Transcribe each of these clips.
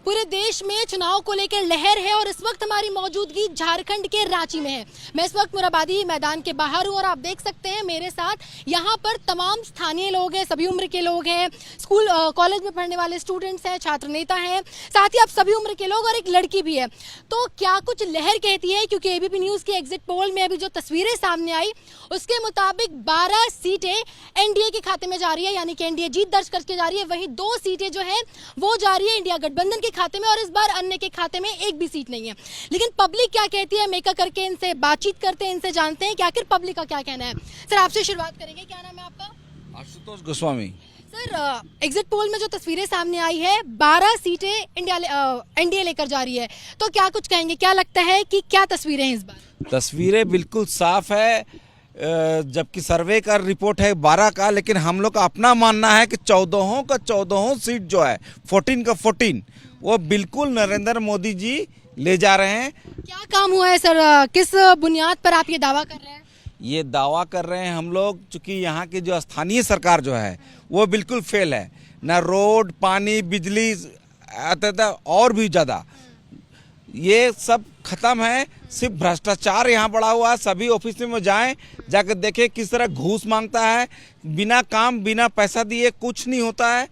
पूरे देश में चुनाव को लेकर लहर है और इस वक्त हमारी मौजूदगी झारखंड के रांची में है। मैं इस वक्त मुराबादी मैदान के बाहर हूं और आप देख सकते हैं मेरे साथ यहाँ पर तमाम स्थानीय लोग हैं, सभी उम्र के लोग हैं, स्कूल कॉलेज में पढ़ने वाले स्टूडेंट्स हैं, छात्र नेता हैं, साथ ही आप सभी उम्र के लोग और एक लड़की भी है। तो क्या कुछ लहर कहती है, क्योंकि एबीपी न्यूज़ की एग्जिट पोल में अभी जो तस्वीरें सामने आई उसके मुताबिक 12 सीटें एनडीए के खाते में जा रही है, यानी कि एनडीए जीत दर्ज करके जा रही है। वहीं 2 सीटें जो है वो जा रही है इंडिया गठबंधन के खाते में और इस बार अन्य के खाते में एक भी सीट नहीं है। लेकिन पब्लिक क्या कहती है, मेका करके इनसे बातचीत करते हैं, इनसे जानते हैं कि आखिर पब्लिक का क्या कहना है। सर, आपसे शुरुआत करेंगे, क्या नाम है आपका? Ashutosh Goswami. Sir, exit poll में जो तस्वीरें सामने आई है 12 सीटें एनडीए लेकर जा रही है, तो क्या कुछ कहेंगे, क्या लगता है कि क्या तस्वीरें हैं इस बार? तस्वीरें बिल्कुल साफ है, जबकि सर्वे का रिपोर्ट है 12 का, लेकिन हम लोग का अपना मानना है कि 14 का 14 सीट जो है 14 का 14 वो बिल्कुल नरेंद्र मोदी जी ले जा रहे हैं। क्या काम हुआ है सर, किस बुनियाद पर आप ये दावा कर रहे हैं? ये दावा कर रहे हैं हम लोग चूँकि यहाँ की जो स्थानीय सरकार जो है वो बिल्कुल फेल है, ना रोड, पानी, बिजली और भी ज़्यादा ये सब खत्म है। सिर्फ भ्रष्टाचार यहाँ बढ़ा हुआ है। सभी ऑफिस में जाएं, जाकर देखें किस तरह घूस मांगता है, बिना काम बिना पैसा दिए कुछ नहीं होता है।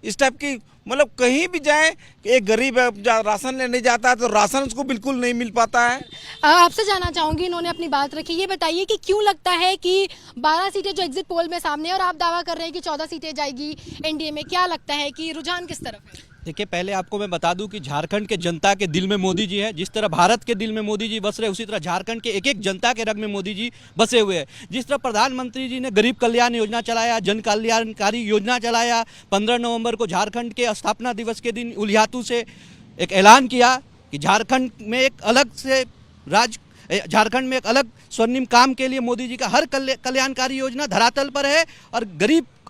इस टाइप की मतलब कहीं भी जाए, एक गरीब राशन लेने जाता है तो राशन उसको बिल्कुल नहीं मिल पाता है। आपसे जानना चाहूंगी, इन्होंने अपनी बात रखी, ये बताइए कि क्यों लगता है कि 12 सीटें जो एग्जिट पोल में सामने है और आप दावा कर रहे हैं कि 14 सीटें जाएगी एनडीए में, क्या लगता है कि रुझान किस तरफ है? देखिए, पहले आपको मैं बता दूं कि झारखंड के जनता के दिल में मोदी जी है। जिस तरह भारत के दिल में मोदी जी बस रहे, उसी तरह झारखंड के एक एक जनता के रग में मोदी जी बसे हुए हैं। जिस तरह प्रधानमंत्री जी ने गरीब कल्याण योजना चलाया, जन कल्याणकारी योजना चलाया, 15 नवंबर को झारखंड के स्थापना दिवस के दिन उलियातू से एक ऐलान किया कि झारखंड में एक अलग स्वर्णिम काम के लिए मोदी जी का हर कल्याणकारी योजना धरातल पर है और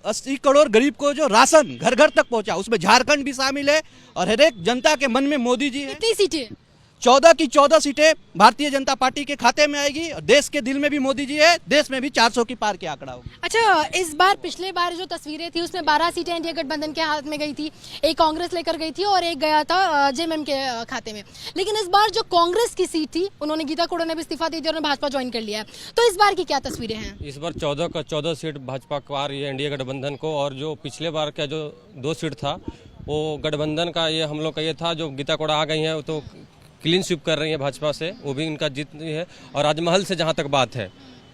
80 करोड़ गरीब को जो राशन घर घर तक पहुंचा, उसमें झारखंड भी शामिल है और हर एक जनता के मन में मोदी जी है। कितनी सीटें? 14 की 14 सीटें भारतीय जनता पार्टी के खाते में आएगी और देश के दिल में भी मोदी जी है, देश में भी 400 की पार के आंकड़ा होगा। अच्छा, इस बार पिछले बार जो तस्वीरें थी उसमें 12 सीटें इंडिया गठबंधन के हाथ में गई थी, एक कांग्रेस लेकर गई थी और एक गया था जेएमएम के खाते में। लेकिन इस बार जो कांग्रेस की सीट थी, उन्होंने गीता कोड़ा ने भी इस्तीफा दे दिया और भाजपा ज्वाइन कर लिया है। तो इस बार की क्या तस्वीरें हैं? इस बार 14 का 14 सीट भाजपा को आ रही है इंडिया गठबंधन को, और जो पिछले बार का जो 2 सीट था वो गठबंधन का, ये हम लोग का ये था। जो गीता कोड़ा आ गई है तो क्लीन स्वीप कर रही है भाजपा से, वो भी इनका जीत है। और राजमहल से जहां तक बात है,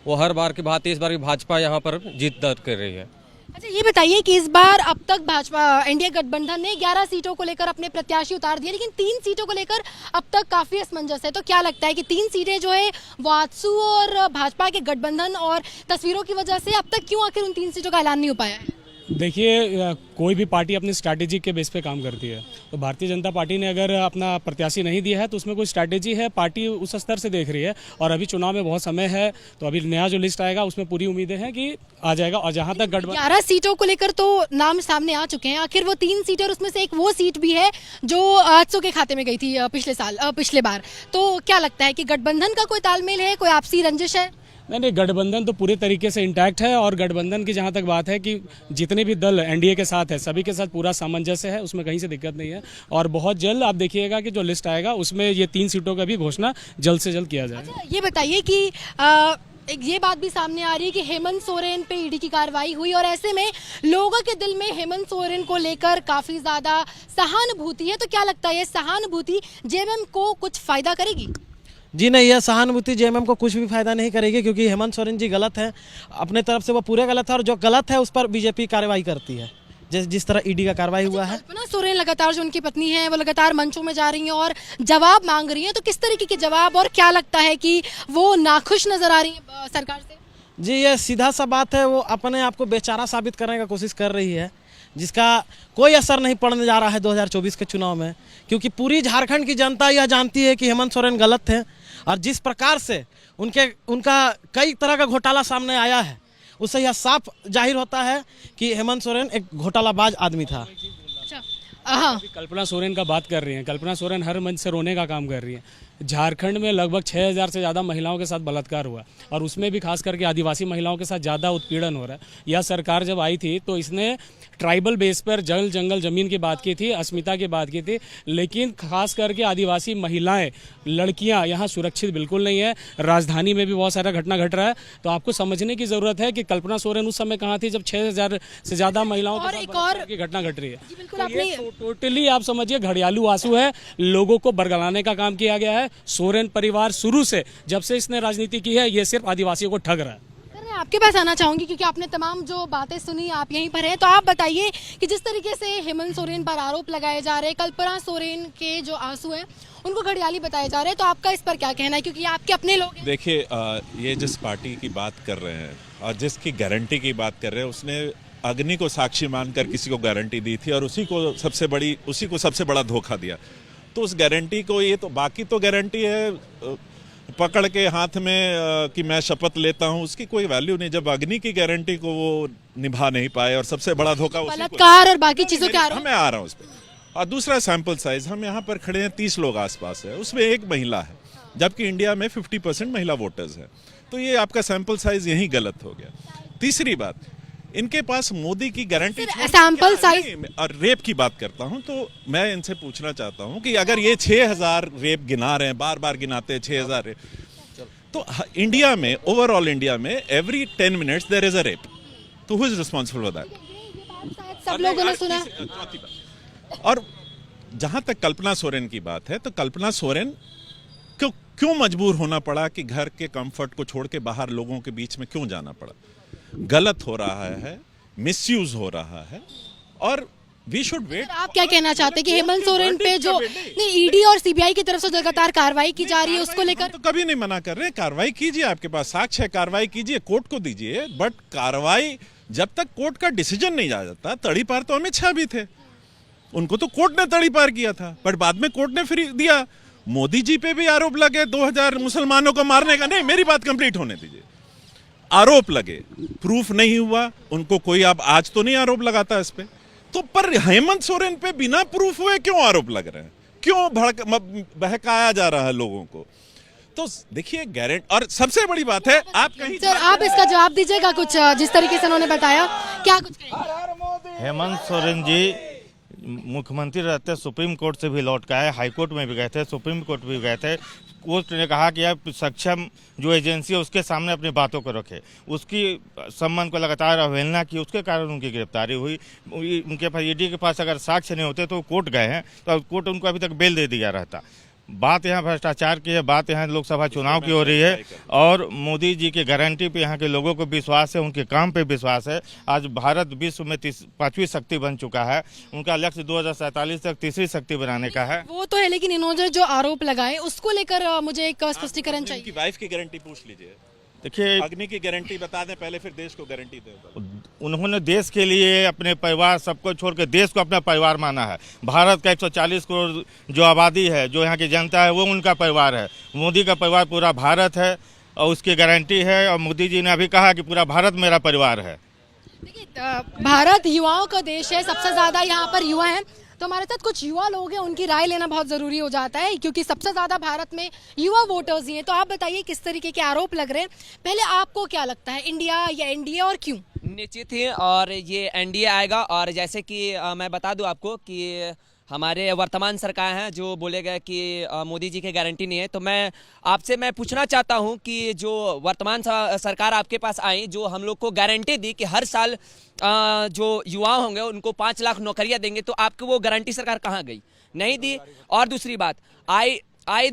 वो हर बार की बात है, इस बार भी भाजपा यहां पर जीत दर्ज कर रही है। अच्छा, ये बताइए कि इस बार अब तक भाजपा इंडिया गठबंधन ने 11 सीटों को लेकर अपने प्रत्याशी उतार दिए, लेकिन 3 सीटों को लेकर अब तक काफी असमंजस है। तो क्या लगता है कि 3 सीटें जो है वो आजसू और भाजपा के गठबंधन और तस्वीरों की वजह से अब तक क्यों आखिर उन 3 सीटों का ऐलान नहीं हो पाया है? देखिए, कोई भी पार्टी अपनी स्ट्रैटेजी के बेस पे काम करती है। तो भारतीय जनता पार्टी ने अगर अपना प्रत्याशी नहीं दिया है तो उसमें कोई स्ट्रैटेजी है, पार्टी उस स्तर से देख रही है। और अभी चुनाव में बहुत समय है, तो अभी नया जो लिस्ट आएगा उसमें पूरी उम्मीदें हैं कि आ जाएगा। और जहां तक गठबंधन 11 सीटों को लेकर तो नाम सामने आ चुके हैं, आखिर वो 3 सीटें और उसमें से एक वो सीट भी है जो आजसू के खाते में गई थी पिछले बार। तो क्या लगता है कि गठबंधन का कोई तालमेल है, कोई आपसी रंजिश है? नहीं, गठबंधन तो पूरे तरीके से इंटैक्ट है। और गठबंधन की जहां तक बात है कि जितने भी दल एनडीए के साथ है, सभी के साथ पूरा सामंजस्य है, उसमें कहीं से दिक्कत नहीं है। और बहुत जल्द आप देखिएगा कि जो लिस्ट आएगा उसमें ये 3 सीटों का भी घोषणा जल्द से जल्द किया जाएगा। अच्छा, ये बताइए कि एक ये बात भी सामने आ रही है कि हेमंत सोरेन पे ईडी की कार्रवाई हुई और ऐसे में लोगों के दिल में हेमंत सोरेन को लेकर काफी ज्यादा सहानुभूति है। तो क्या लगता है, ये सहानुभूति जेएमएम को कुछ फायदा करेगी? जी नहीं, यह सहानुभूति जेएमएम को कुछ भी फायदा नहीं करेगी, क्योंकि हेमंत सोरेन जी गलत हैं, अपने तरफ से वो पूरे गलत है और जो गलत है उस पर बीजेपी कार्रवाई करती है, जिस तरह ईडी का कार्रवाई हुआ है। कल्पना सोरेन लगातार, जो उनकी पत्नी है, वो लगातार मंचों में जा रही हैं और जवाब मांग रही हैं, तो किस तरीके के जवाब, और क्या लगता है कि वो नाखुश नजर आ रही है सरकार से? जी, ये सीधा सा बात है, वो अपने आप को बेचारा साबित करने का कोशिश कर रही है, जिसका कोई असर नहीं पड़ने जा रहा है 2024 के चुनाव में। क्योंकि पूरी झारखंड की जनता यह जानती है कि हेमंत सोरेन गलत हैं और जिस प्रकार से उनका कई तरह का घोटाला सामने आया है, उससे यह साफ जाहिर होता है कि हेमंत सोरेन एक घोटालाबाज आदमी था। अच्छा, हाँ अभी कल्पना सोरेन का बात कर रही हैं। कल्पना सोरेन हर मंच से रोने का काम कर रही हैं। झारखंड में लगभग 6000 से ज़्यादा महिलाओं के साथ बलात्कार हुआ और उसमें भी खास करके आदिवासी महिलाओं के साथ ज़्यादा उत्पीड़न हो रहा है। यह सरकार जब आई थी तो इसने ट्राइबल बेस पर जल जंगल ज़मीन की बात की थी, अस्मिता की बात की थी, लेकिन खास करके आदिवासी महिलाएं, लड़कियां यहाँ सुरक्षित बिल्कुल नहीं है। राजधानी में भी बहुत सारा घटना घट रहा है। तो आपको समझने की ज़रूरत है कि कल्पना सोरेन उस समय कहाँ थी जब 6000 से ज़्यादा महिलाओं के साथ बलात्कार की घटना घट रही है। बिल्कुल तो ये टोटली आप समझिए घड़ियालू आंसू है। लोगों को बरगलाने का काम किया गया है। सोरेन परिवार शुरू से जब से इसने राजनीति की है ये सिर्फ आदिवासियों को ठग रहा है। सर मैं आपके पास आना चाहूंगी क्योंकि आपने तमाम जो बातें सुनी, आप यहीं पर हैं, तो आप बताइए कि जिस तरीके से हेमंत सोरेन पर आरोप लगाए जा रहे हैं, कल्पना सोरेन के जो आंसू हैं उनको घड़ियाली बताए जा रहे हैं, तो आपका इस पर क्या कहना है, क्योंकि आपके अपने लोग हैं। देखिए ये जिस पार्टी की बात कर रहे हैं और जिसकी गारंटी की बात कर रहे हैं, उसने अग्नि को साक्षी मानकर किसी को गारंटी दी थी और उसी को सबसे बड़ा धोखा दिया। तो उस गारंटी को, ये तो बाकी तो गारंटी है पकड़ के हाथ में कि मैं शपथ लेता हूं, उसकी कोई वैल्यू नहीं जब अग्नि की गारंटी को वो निभा नहीं पाए। और सबसे बड़ा धोखा बलात्कार और बाकी चीजों के आरोप। मैं आ रहा हूं उस पर। और दूसरा सैंपल साइज, हम यहाँ पर खड़े हैं, 30 लोग आसपास है, उसमें एक महिला है, जबकि इंडिया में 50% महिला वोटर्स है। तो ये आपका सैंपल साइज यही गलत हो गया। तीसरी बात, इनके पास मोदी की गारंटी सैंपल साइज और रेप की बात करता हूं, तो मैं इनसे पूछना चाहता हूं कि अगर ये 6000 रेप गिना रहे हैं, बार बार गिनाते हैं 6000 रेप, तो इंडिया में, ओवरऑल इंडिया में every 10 minutes there is a rape, तो who is responsible for that? सब लोगों ने सुना। और जहां तक कल्पना सोरेन की बात है, तो कल्पना सोरेन क्यों मजबूर होना पड़ा कि घर के कंफर्ट को छोड़ के बाहर लोगों के बीच में क्यों जाना पड़ा? गलत हो रहा है, मिसयूज हो रहा है और वी शुड वेट। आप क्या कहना चाहते हैं कि हेमंत सोरेन पे जो ईडी और सीबीआई की तरफ से लगातार कार्रवाई की जा रही है उसको लेकर? तो कभी नहीं मना कर रहे, कार्रवाई कीजिए, आपके पास साक्ष्य है, कार्रवाई कीजिए, कोर्ट को दीजिए, बट कार्रवाई जब तक कोर्ट का डिसीजन नहीं आ जाता। तड़ी पार तो अमित शाह भी थे, उनको तो कोर्ट ने तड़ी पार किया था, बट बाद में कोर्ट ने फिर दिया। मोदी जी पे भी आरोप लगे 2000 मुसलमानों को मारने का। नहीं, मेरी बात कंप्लीट होने दीजिए। आरोप लगे, प्रूफ नहीं हुआ, उनको कोई अब आज तो नहीं आरोप लगाता इस पे। तो पर हेमंत सोरेन पे बिना प्रूफ हुए क्यों आरोप लग रहे हैं? क्यों बहकाया जा रहा है लोगों को? तो देखिए गारंटी। और सबसे बड़ी बात है, आप कहीं सर आप इसका जवाब दीजिएगा कुछ, जिस तरीके से उन्होंने बताया, क्या कुछ कहेंगे? हेमंत सोरेन जी मुख्यमंत्री रहते सुप्रीम कोर्ट से भी लौट के आए, हाई कोर्ट में भी गए थे, सुप्रीम कोर्ट भी गए थे। कोर्ट ने कहा कि आप सक्षम जो एजेंसी है उसके सामने अपनी बातों को रखे। उसकी सम्मान को लगातार अवहेलना की, उसके कारण उनकी गिरफ्तारी हुई। उनके पास, ईडी के पास अगर साक्ष्य नहीं होते तो कोर्ट गए हैं, तो कोर्ट उनको अभी तक बेल दे दिया रहता। बात यहाँ भ्रष्टाचार की है, बात यहाँ लोकसभा चुनाव की हो रही है और मोदी जी की गारंटी पे यहाँ के लोगों को विश्वास है, उनके काम पे विश्वास है। आज भारत विश्व में 5वीं शक्ति बन चुका है। उनका लक्ष्य 2047 तक तीसरी शक्ति बनाने का है। वो तो है, लेकिन इन्होंने जो आरोप लगाए उसको लेकर मुझे एक स्पष्टीकरण चाहिए। उनकी वाइफ की गारंटी पूछ लीजिए। देखिए, अग्नि की गारंटी बता दें पहले, फिर देश को गारंटी दें। उन्होंने देश के लिए अपने परिवार सबको छोड़ के देश को अपना परिवार माना है। भारत का 140 करोड़ जो आबादी है, जो यहाँ की जनता है, वो उनका परिवार है। मोदी का परिवार पूरा भारत है और उसकी गारंटी है। और मोदी जी ने अभी कहा कि पूरा भारत मेरा परिवार है। देखिए, भारत युवाओं का देश है, सबसे ज्यादा यहाँ पर युवा हैं। तो हमारे साथ कुछ युवा लोग हैं, उनकी राय लेना बहुत ज़रूरी हो जाता है क्योंकि सबसे ज़्यादा भारत में युवा वोटर्स ही हैं। तो आप बताइए किस तरीके के आरोप लग रहे हैं, पहले आपको क्या लगता है, इंडिया या एनडीए, और क्यों? निश्चित ही और ये एनडीए आएगा। और जैसे कि मैं बता दूं आपको कि हमारे वर्तमान सरकार हैं जो बोले गए कि मोदी जी की गारंटी नहीं है, तो मैं पूछना चाहता हूं कि जो वर्तमान सरकार आपके पास आई, जो हम लोग को गारंटी दी कि हर साल जो युवा होंगे उनको 5 लाख नौकरियां देंगे, तो आपको वो गारंटी सरकार कहाँ गई? नहीं दी। और दूसरी बात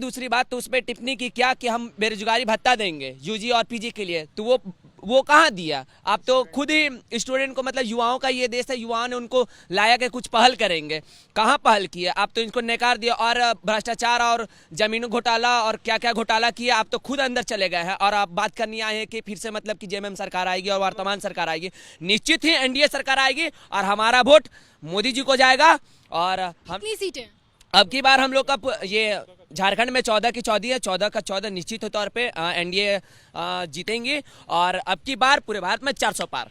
दूसरी बात तो उस पर टिप्पणी की क्या कि हम बेरोजगारी भत्ता देंगे यूजी और पीजी के लिए, तो वो कहाँ दिया? आप तो खुद ही स्टूडेंट को, मतलब युवाओं का ये देश है, युवाओं ने उनको लाया कि कुछ पहल करेंगे, कहाँ पहल किया? आप तो इनको नकार दिया। और भ्रष्टाचार और जमीन घोटाला और क्या क्या घोटाला किया, आप तो खुद अंदर चले गए हैं। और आप बात करनी आए हैं कि फिर से मतलब कि जेएमएम सरकार आएगी और वर्तमान सरकार आएगी। निश्चित ही एनडीए सरकार आएगी और हमारा वोट मोदी जी को जाएगा। और हम कितनी सीटें? अब की बार हम लोग का ये झारखंड में 14 की 14 है, 14 का 14 निश्चित तौर पे एनडीए जीतेंगे। और अब की बार पूरे भारत में 400 पार।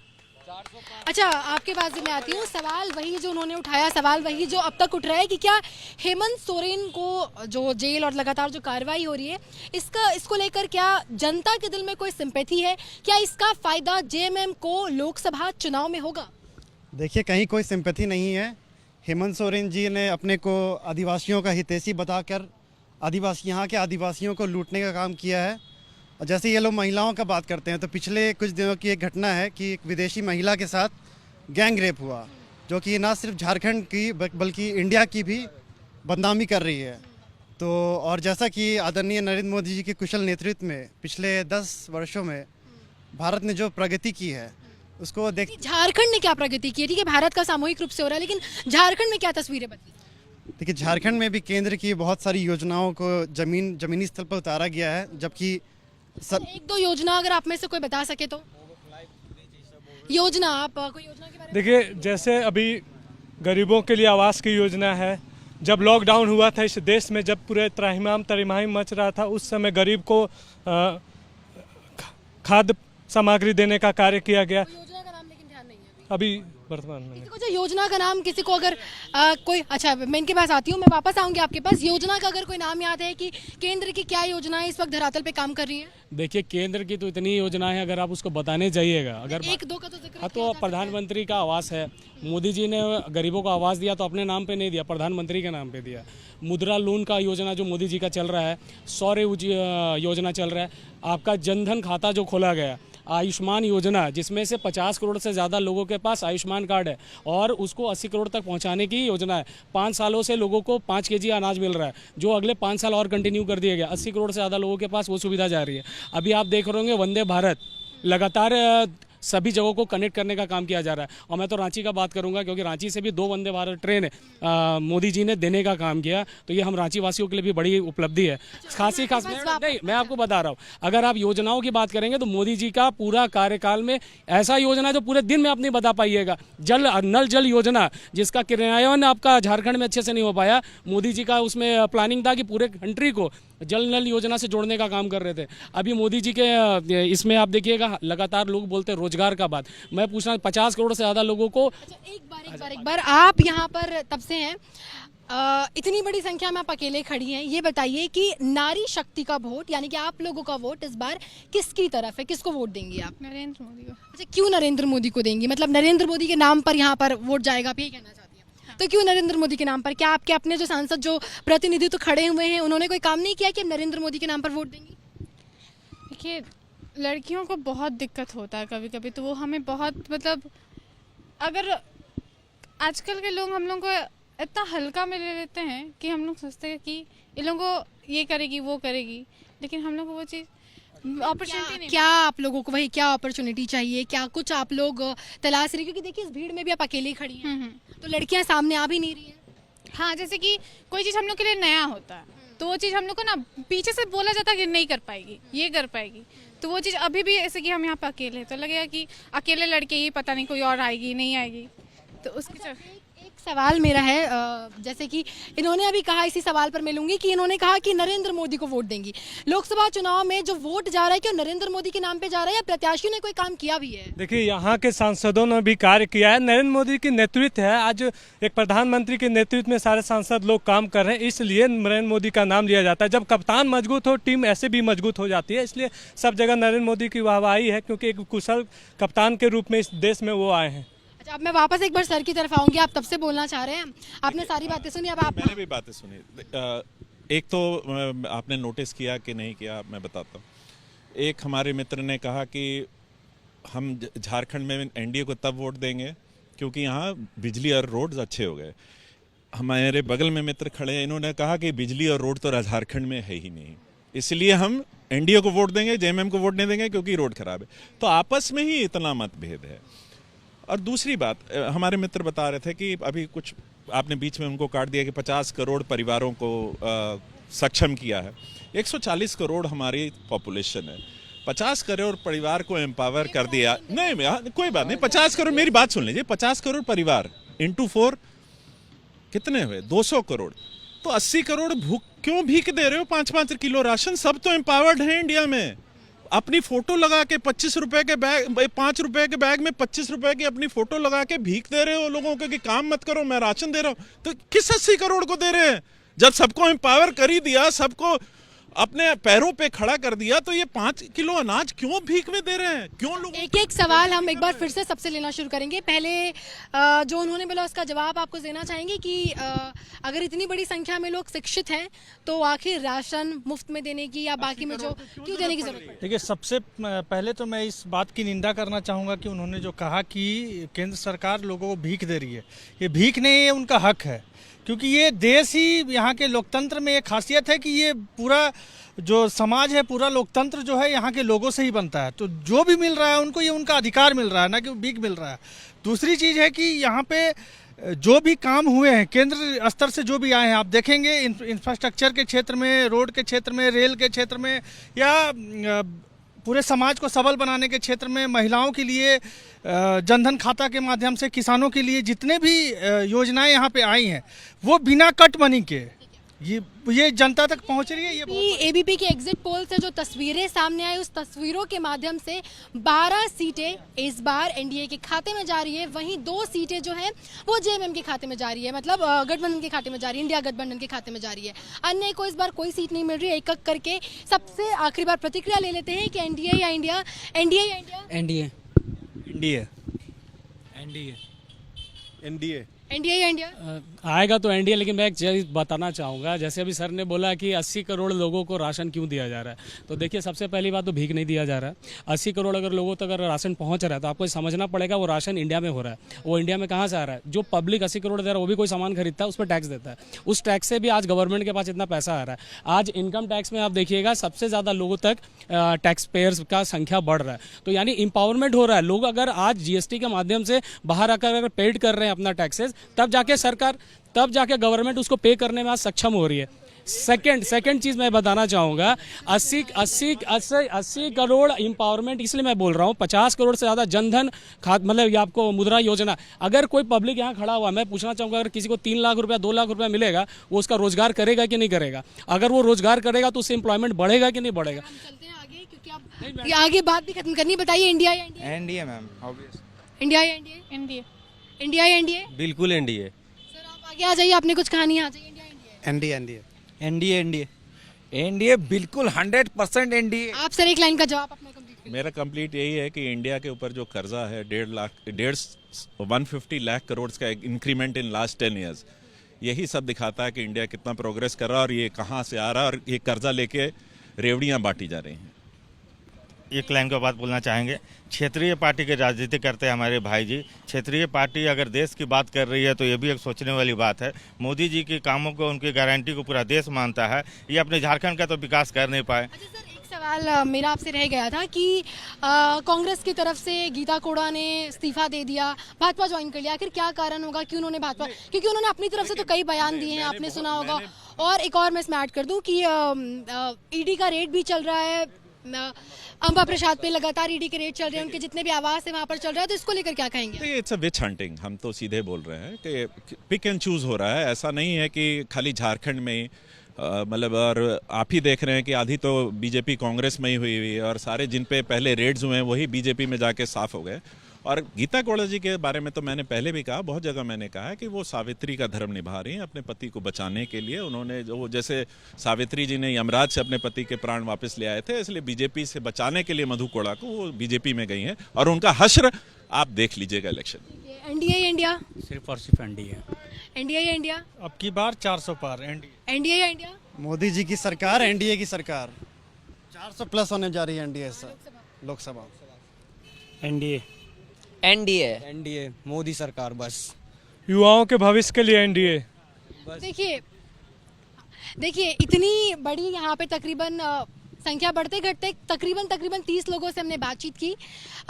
अच्छा, आपके पास मैं आती हूँ। सवाल वही जो उन्होंने उठाया, सवाल वही जो अब तक उठ रहा है कि क्या हेमंत सोरेन को जो जेल और लगातार जो कार्रवाई हो रही है, इसको लेकर क्या जनता के दिल में कोई सिंपैथी है? क्या इसका फायदा जेएमएम को लोकसभा चुनाव में होगा? देखिए, कहीं कोई सिंपैथी नहीं है। हेमंत सोरेन जी ने अपने को आदिवासियों का हितैषी बताकर यहाँ के आदिवासियों को लूटने का काम किया है। और जैसे ये लोग महिलाओं का बात करते हैं, तो पिछले कुछ दिनों की एक घटना है कि एक विदेशी महिला के साथ गैंग रेप हुआ, जो कि ना सिर्फ झारखंड की बल्कि इंडिया की भी बदनामी कर रही है। तो और जैसा कि आदरणीय नरेंद्र मोदी जी के कुशल नेतृत्व में पिछले 10 वर्षों में भारत ने जो प्रगति की है, उसको देख। झारखंड ने क्या प्रगति की है? ठीक है, भारत का सामूहिक रूप से हो रहा है, लेकिन झारखंड में क्या तस्वीरें बदली? देखिए, झारखंड में भी केंद्र की बहुत सारी योजनाओं को जमीनी स्तर पर उतारा गया है, जबकि एक दो योजना अगर आप में से कोई बता सके तो। योजना, आप कोई योजना के बारे में? देखिए, जैसे अभी गरीबों के लिए आवास की योजना है। जब लॉकडाउन हुआ था इस देश में, जब पूरे त्राहिमाम तरीमाम मच रहा था, उस समय गरीब को खाद्य सामग्री देने का कार्य किया गया। योजना का नाम लेकिन ध्यान नहीं है अभी वर्तमान में किसी को जो योजना का नाम किसी को अगर कोई। अच्छा, मैं इनके पास आती हूँ, मैं वापस आऊंगी आपके पास। योजना का अगर कोई नाम याद है कि केंद्र की क्या योजनाएं इस वक्त धरातल पे काम कर रही हैं? देखिए, केंद्र की तो इतनी योजनाएं हैं, अगर आप उसको बताने जाइएगा, अगर एक दो का तो जिक्र हाँ, तो प्रधानमंत्री का आवास है। मोदी जी ने गरीबों को आवास दिया तो अपने नाम पे नहीं दिया, प्रधानमंत्री के नाम पे दिया। मुद्रा लोन का योजना जो मोदी जी का चल रहा है, सौर योजना चल रहा है, आपका जनधन खाता जो खोला गया, आयुष्मान योजना जिसमें से 50 करोड़ से ज़्यादा लोगों के पास आयुष्मान कार्ड है और उसको 80 करोड़ तक पहुंचाने की योजना है। 5 सालों से लोगों को 5 केजी अनाज मिल रहा है, जो अगले 5 साल और कंटिन्यू कर दिया गया। 80 करोड़ से ज़्यादा लोगों के पास वो सुविधा जा रही है। अभी आप देख रहे होंगे वंदे भारत लगातार सभी जगहों को कनेक्ट करने का काम किया जा रहा है। और मैं तो रांची का बात करूंगा, क्योंकि रांची से भी 2 वंदे भारत ट्रेन मोदी जी ने देने का काम किया, तो ये हम रांची वासियों के लिए भी बड़ी उपलब्धि है। खास नहीं, मैं आपको बता रहा हूँ, अगर आप योजनाओं की बात करेंगे तो मोदी जी का पूरा कार्यकाल में ऐसा योजना है जो पूरे दिन में आप नहीं बता पाइएगा। नल जल योजना, जिसका क्रियान्वयन आपका झारखंड में अच्छे से नहीं हो पाया, मोदी जी का उसमें प्लानिंग था कि पूरे कंट्री को जल नल योजना से जोड़ने का काम कर रहे थे। अभी मोदी जी के इसमें आप देखिएगा, लगातार लोग बोलते हैं रोजगार का बात। मैं पूछना 50 करोड़ से ज़्यादा लोगों को। अच्छा, एक बार आप यहाँ पर तब से हैं, इतनी बड़ी संख्या में आप अकेले खड़ी हैं, ये बताइए कि नारी शक्ति का वोट, यानी कि आप लोगों का वोट इस बार किसकी तरफ है? किसको वोट देंगी आप? नरेंद्र मोदी को। अच्छा, क्यों नरेंद्र मोदी को देंगी? मतलब नरेंद्र मोदी के नाम पर यहाँ पर वोट जाएगा, आप यही कहना चाहती हैं? तो क्यों नरेंद्र मोदी के नाम पर? क्या आपके अपने जो सांसद जो प्रतिनिधि तो खड़े हुए हैं, उन्होंने कोई काम नहीं किया कि आप नरेंद्र मोदी के नाम पर वोट देंगी? देखिए, लड़कियों को बहुत दिक्कत होता है कभी कभी, तो वो हमें बहुत मतलब, अगर आजकल के लोग हम लोग को इतना हल्का में ले लेते हैं कि हम लोग सोचते हैं कि ये लोगों को ये करेगी वो करेगी, लेकिन हम लोग को वो चीज़ अपॉर्चुनिटी नहीं। क्या आप लोगों को वही क्या अपॉर्चुनिटी चाहिए? क्या कुछ आप लोग तलाश रही? क्योंकि देखिए, इस भीड़ में भी आप अकेले खड़ी हैं, तो लड़कियां सामने आ भी नहीं रही हैं। हाँ, जैसे कि कोई चीज़ हम लोग के लिए नया होता है, तो वो चीज़ हम लोग को ना पीछे से बोला जाता है कि नहीं कर पाएगी, ये कर पाएगी, तो वो चीज़ अभी भी ऐसे कि हम यहाँ पे अकेले हैं, तो लगेगा कि अकेले लड़के ही, पता नहीं कोई और आएगी नहीं आएगी, तो उसकी एक सवाल मेरा है, जैसे कि इन्होंने अभी कहा, इसी सवाल पर मिलूंगी कि इन्होंने कहा कि नरेंद्र मोदी को वोट देंगी। लोकसभा चुनाव में जो वोट जा रहा है, क्या नरेंद्र मोदी के नाम पे जा रहा है या प्रत्याशियों ने कोई काम किया भी है? देखिए, यहाँ के सांसदों ने भी कार्य किया है। नरेंद्र मोदी की नेतृत्व है, आज एक प्रधानमंत्री के नेतृत्व में सारे सांसद लोग काम कर रहे हैं, इसलिए नरेंद्र मोदी का नाम लिया जाता है। जब कप्तान मजबूत हो, टीम ऐसे भी मजबूत हो जाती है, इसलिए सब जगह नरेंद्र मोदी की वाहवाही है, क्योंकि एक कुशल कप्तान के रूप में इस देश में वो आए हैं। अच्छा, अब मैं वापस एक बार सर की तरफ आऊंगी। आप तब से बोलना चाह रहे हैं, आपने सारी बातें सुनी, अब आप। मैंने भी बातें सुनी। एक तो आपने नोटिस किया कि नहीं किया, मैं बताता हूँ। एक हमारे मित्र ने कहा कि हम झारखंड में एनडीए को तब वोट देंगे क्योंकि यहाँ बिजली और रोड्स अच्छे हो गए। हमारे बगल में मित्र खड़े हैं, इन्होंने कहा कि बिजली और रोड तो झारखंड में है ही नहीं, इसलिए हम एनडीए को वोट देंगे, जेएमएम को वोट नहीं देंगे क्योंकि रोड खराब है। तो आपस में ही इतना मतभेद है। और दूसरी बात, हमारे मित्र बता रहे थे कि अभी कुछ आपने बीच में उनको काट दिया कि 50 करोड़ परिवारों को सक्षम किया है। 140 करोड़ हमारी पॉपुलेशन है, 50 करोड़ परिवार को एम्पावर कर दिया। नहीं, कोई बात नहीं, 50 करोड़, मेरी बात सुन लीजिए, 50 करोड़ परिवार इंटू 4 कितने हुए? 200 करोड़। तो 80 करोड़ क्यों भीख दे रहे हो? 5-5 किलो राशन, सब तो एम्पावर्ड है इंडिया में। अपनी फोटो लगा के 25 रुपए के बैग, 5 रुपए के बैग में 25 रुपए की अपनी फोटो लगा के भीख दे रहे हो लोगों को कि काम मत करो, मैं राशन दे रहा हूं। तो किस 80 करोड़ को दे रहे हैं? जब सबको एम्पावर कर ही दिया, सबको अपने पैरों पे खड़ा कर दिया, तो ये 5 किलो अनाज क्यों भीख में दे रहे हैं? क्यों लोग? एक एक सवाल हम एक बार फिर से सबसे लेना शुरू करेंगे। पहले जो उन्होंने बोला उसका जवाब आपको देना चाहेंगे कि अगर इतनी बड़ी संख्या में लोग शिक्षित हैं तो आखिर राशन मुफ्त में देने की या बाकी में जो क्यों देने की जरूरत है? देखिए, सबसे पहले तो मैं इस बात की निंदा करना चाहूँगा कि उन्होंने जो कहा कि केंद्र सरकार लोगों को भीख दे रही है, ये भीख नहीं है, उनका हक है। क्योंकि ये देश ही, यहाँ के लोकतंत्र में एक खासियत है कि ये पूरा जो समाज है, पूरा लोकतंत्र जो है यहाँ के लोगों से ही बनता है। तो जो भी मिल रहा है उनको, ये उनका अधिकार मिल रहा है, ना कि भीख मिल रहा है। दूसरी चीज़ है कि यहाँ पे जो भी काम हुए हैं केंद्र स्तर से, जो भी आए हैं, आप देखेंगे इंफ्रास्ट्रक्चर के क्षेत्र में, रोड के क्षेत्र में, रेल के क्षेत्र में, या पूरे समाज को सबल बनाने के क्षेत्र में, महिलाओं के लिए जनधन खाता के माध्यम से, किसानों के लिए जितने भी योजनाएं यहाँ पे आई हैं, वो बिना कट मनी के ये जनता तक पहुँच रही है। ये एबीपी के एग्जिट पोल से जो तस्वीरें सामने आई, उस तस्वीरों के माध्यम से 12 सीटें इस बार एनडीए के खाते में जा रही है, वहीं 2 सीटें जो हैं वो जेएमएम के खाते में जा रही है, मतलब गठबंधन के खाते में जा रही है, इंडिया गठबंधन के खाते में जा रही है। अन्य को इस बार कोई सीट नहीं मिल रही है। एक एक करके सबसे आखिरी बार प्रतिक्रिया ले लेते हैं कि एनडीए या इंडिया, एनडीए या India, NDA NDA NDA NDA या इंडिया आएगा तो एनडीए। लेकिन मैं एक चीज़ बताना चाहूँगा, जैसे अभी सर ने बोला कि 80 करोड़ लोगों को राशन क्यों दिया जा रहा है, तो देखिए सबसे पहली बात तो भीख नहीं दिया जा रहा है। 80 करोड़ अगर लोगों तक अगर राशन पहुँच रहा है तो आपको समझना पड़ेगा वो राशन इंडिया में हो रहा है। वो इंडिया में कहाँ से आ रहा है? जो पब्लिक 80 करोड़ दे रहा है वो भी कोई सामान खरीदता है, उस पर टैक्स देता है, उस टैक्स से भी आज गवर्नमेंट के पास इतना पैसा आ रहा है। आज इनकम टैक्स में आप देखिएगा सबसे ज़्यादा लोगों तक टैक्स पेयर्स का संख्या बढ़ रहा है। तो यानी इंपावरमेंट हो रहा है। लोग अगर आज जीएसटी के माध्यम से बाहर आकर अगर पेड कर रहे हैं अपना टैक्सेस, तब जाके गवर्नमेंट उसको पे करने में आज सक्षम हो रही है। सेकंड चीज मैं बताना चाहूंगा, 80 करोड़ इंपावरमेंट, इसलिए मैं बोल रहा हूँ 50 करोड़ से ज्यादा जनधन खात, मतलब ये आपको मुद्रा योजना। अगर कोई पब्लिक यहाँ खड़ा हुआ, मैं पूछना चाहूंगा, अगर किसी को 3 लाख रुपया 2 लाख रुपया मिलेगा, वो उसका रोजगार करेगा कि नहीं करेगा? अगर वो रोजगार करेगा तो उससे एम्प्लॉयमेंट बढ़ेगा कि नहीं बढ़ेगा? ये आगे बात भी खत्म करनी, बताइए इंडिया या India? NDA ma'am, obvious India या इंडिया? इंडिया इंडिया या इंडिया? बिल्कुल एनडीए। सर आप आगे आ जाइए, आपने कुछ कहानी आ जाइए। India India? एनडीए बिल्कुल 100% एनडीए। आप सर एक लाइन का जवाब अपना कंप्लीट। मेरा कंप्लीट यही है कि इंडिया के ऊपर जो कर्जा है 150 लाख करोड़ का इंक्रीमेंट इन लास्ट 10 ईयर्स, यही सब दिखाता है कि इंडिया कितना प्रोग्रेस कर रहा है और ये कहाँ से आ रहा है, और ये कर्जा लेके रेवड़ियाँ बांटी जा रही हैं। एक लाइन का बात बोलना चाहेंगे, क्षेत्रीय पार्टी की राजनीति करते हैं हमारे भाई जी। क्षेत्रीय पार्टी अगर देश की बात कर रही है तो ये भी एक सोचने वाली बात है। मोदी जी के कामों को, उनकी गारंटी को पूरा देश मानता है, ये अपने झारखंड का तो विकास कर नहीं पाए। अच्छा सर, एक सवाल मेरा आपसे रह गया था कि कांग्रेस की तरफ से गीता कोड़ा ने इस्तीफा दे दिया, भाजपा ज्वाइन कर लिया, आखिर क्या कारण होगा, क्यों उन्होंने भाजपा? क्योंकि उन्होंने अपनी तरफ से तो कई बयान दिए हैं, आपने सुना होगा। और एक और मैं इसमें ऐड कर दूं कि ईडी का रेड भी चल रहा है, अंबा प्रसाद पे लगातार ईडी के रेड चल रहे हैं, उनके जितने भी आवास है वहाँ पर चल रहा है, तो इसको लेकर क्या कहेंगे? इट्स अ विच हंटिंग, हम तो सीधे बोल रहे हैं कि पिक एंड चूज हो रहा है। ऐसा नहीं है कि खाली झारखंड में मतलब, और आप ही देख रहे हैं कि आधी तो बीजेपी कांग्रेस में ही हुई और सारे जिन पे पहले रेड्स हुए हैं वही बीजेपी में जाके साफ हो गए। और गीता कोड़ा जी के बारे में तो मैंने पहले भी कहा, बहुत जगह मैंने कहा है कि वो सावित्री का धर्म निभा रही हैं अपने पति को बचाने के लिए। उन्होंने जो, जैसे सावित्री जी ने यमराज से अपने पति के प्राण वापस ले आए थे, इसलिए बीजेपी से बचाने के लिए मधु कोड़ा को वो बीजेपी में गई हैं, और उनका हश्र आप देख लीजिएगा इलेक्शन। एनडीए या इंडिया? सिर्फ और सिर्फ एनडीए। एनडीए या इंडिया? अब की बार 400 पार एनडीए। एनडीए या इंडिया? मोदी जी की सरकार, एनडीए की सरकार 400 प्लस होने जा रही है एनडीए से लोकसभा। एनडीए एनडीए मोदी सरकार, बस युवाओं के भविष्य के लिए एनडीए। देखिए इतनी बड़ी यहाँ पे तकरीबन संख्या बढ़ते घटते तकरीबन 30 लोगों से हमने बातचीत की।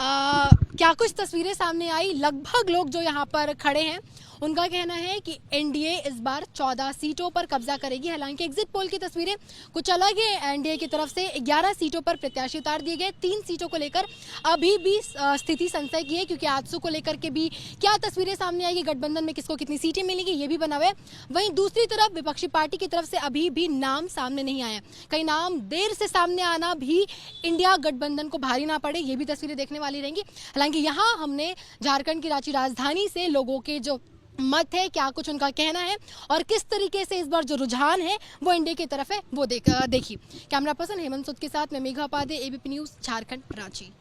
क्या कुछ तस्वीरें सामने आई, लगभग लोग जो यहाँ पर खड़े हैं उनका कहना है कि एनडीए इस बार 14 सीटों पर कब्जा करेगी। हालांकि एग्जिट पोल की तस्वीरें कुछ अलग है। एनडीए की तरफ से 11 सीटों पर प्रत्याशी उतार दिए गए। 3 सीटों को लेकर अभी भी स्थिति संशय की है, क्योंकि आजसू को लेकर के भी क्या तस्वीरें सामने आएगी, गठबंधन में किसको कितनी सीटें मिलेंगी, ये भी बना हुआ है। वहीं दूसरी तरफ विपक्षी पार्टी की तरफ से अभी भी नाम सामने नहीं आया। कई नाम देर से सामने आना भी इंडिया गठबंधन को भारी ना पड़े, ये भी तस्वीरें देखने वाली रहेंगी। हालांकि यहाँ हमने झारखंड की रांची राजधानी से लोगों के जो मत है, क्या कुछ उनका कहना है और किस तरीके से इस बार जो रुझान है वो इंडिया की तरफ है, वो देखिए। कैमरा पर्सन हेमंत सूद के साथ मैं मेघा उपाध्याय, एबीपी न्यूज़ झारखंड रांची।